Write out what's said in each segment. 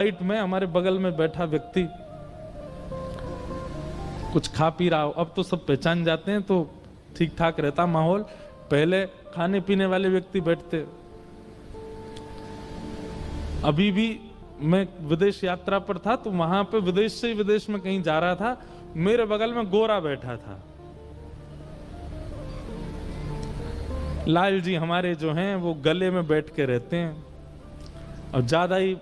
Flight में हमारे बगल में बैठा व्यक्ति कुछ खा पी रहा हो, अब तो सब पहचान जाते हैं तो ठीक ठाक रहता माहौल। पहले खाने पीने वाले व्यक्ति बैठते। अभी भी मैं विदेश यात्रा पर था तो वहां पे विदेश से विदेश में कहीं जा रहा था, मेरे बगल में गोरा बैठा था। लाल जी हमारे जो हैं वो गले में बैठ के रहते हैं और ज्यादा ही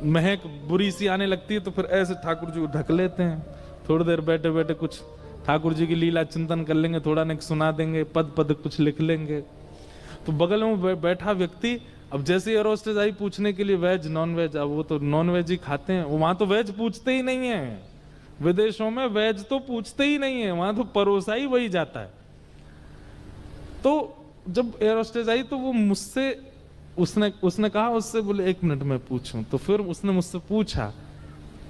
महक बुरी सी आने लगती है तो फिर ऐसे ठाकुर जी को ढक लेते हैं। थोड़ी देर बैठे बैठे कुछ ठाकुर जी की लीला चिंतन कर लेंगे, थोड़ा नेक सुना देंगे, पद पद कुछ लिख लेंगे। तो बगल में बैठा व्यक्ति अब जैसे एयर होस्टेस आई पूछने के लिए वेज नॉन वेज, अब वो तो नॉन वेज ही खाते हैं, वहां तो वेज पूछते ही नहीं है। विदेशों में वेज तो पूछते ही नहीं है, वहां तो परोसा ही वही जाता है। तो जब एयर होस्टेस आई तो वो मुझसे उसने कहा उससे, बोले 1 मिनट में पूछूं। तो फिर उसने मुझसे पूछा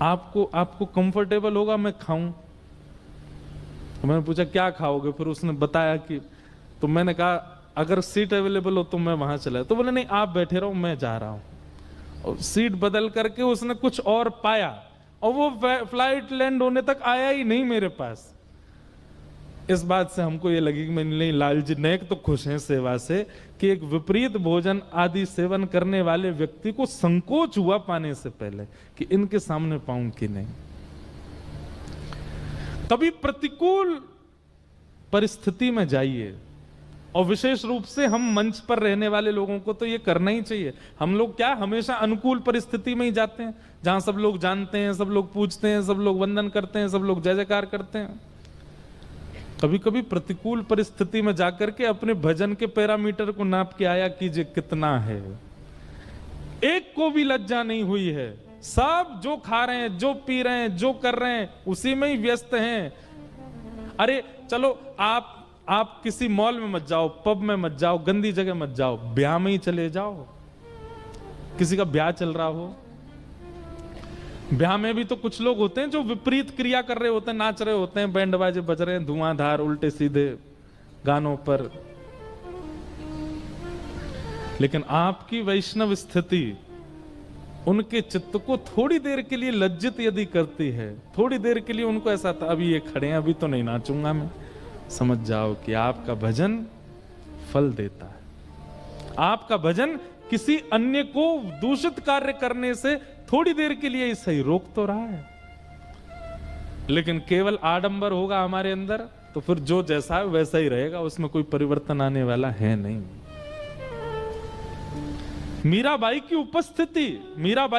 आपको कंफर्टेबल होगा मैं खाऊं? तो मैंने पूछा क्या खाओगे? फिर उसने बताया कि, तो मैंने कहा अगर सीट अवेलेबल हो तो मैं वहां चला। तो बोले नहीं आप बैठे रहो मैं जा रहा हूं। और सीट बदल करके उसने कुछ और पाया और वो फ्लाइट लैंड होने तक आया ही नहीं मेरे पास। इस बात से हमको ये लगी कि मैं नहीं, लाल जी नेक तो खुश हैं सेवा से कि एक विपरीत भोजन आदि सेवन करने वाले व्यक्ति को संकोच हुआ पाने से पहले कि इनके सामने पाऊं कि नहीं। कभी प्रतिकूल परिस्थिति में जाइए, और विशेष रूप से हम मंच पर रहने वाले लोगों को तो ये करना ही चाहिए। हम लोग क्या हमेशा अनुकूल परिस्थिति में ही जाते हैं, जहां सब लोग जानते हैं, सब लोग पूछते हैं, सब लोग वंदन करते हैं, सब लोग जय जयकार करते हैं। कभी कभी प्रतिकूल परिस्थिति में जाकर के अपने भजन के पैरामीटर को नाप के आया कीजिए कितना है। एक को भी लज्जा नहीं हुई है, सब जो खा रहे हैं, जो पी रहे हैं, जो कर रहे हैं उसी में ही व्यस्त हैं। अरे चलो आप किसी मॉल में मत जाओ, पब में मत जाओ, गंदी जगह मत जाओ, ब्याह में ही चले जाओ। किसी का ब्याह चल रहा हो, ब्याह में भी तो कुछ लोग होते हैं जो विपरीत क्रिया कर रहे होते हैं, नाच रहे होते हैं, बैंड बाजे बज रहे हैं, धुआंधार उल्टे सीधे गानों पर। लेकिन आपकी वैष्णव स्थिति उनके चित्त को थोड़ी देर के लिए लज्जित यदि करती है, थोड़ी देर के लिए उनको ऐसा था अभी ये खड़े हैं अभी तो नहीं नाचूंगा मैं, समझ जाओ कि आपका भजन फल देता है। आपका भजन किसी अन्य को दूषित कार्य करने से थोड़ी देर के लिए सही रोक तो रहा है। लेकिन केवल आडंबर होगा हमारे अंदर तो फिर जो जैसा है वैसा ही रहेगा, उसमें कोई परिवर्तन आने वाला है नहीं। मीराबाई की उपस्थिति, मीराबाई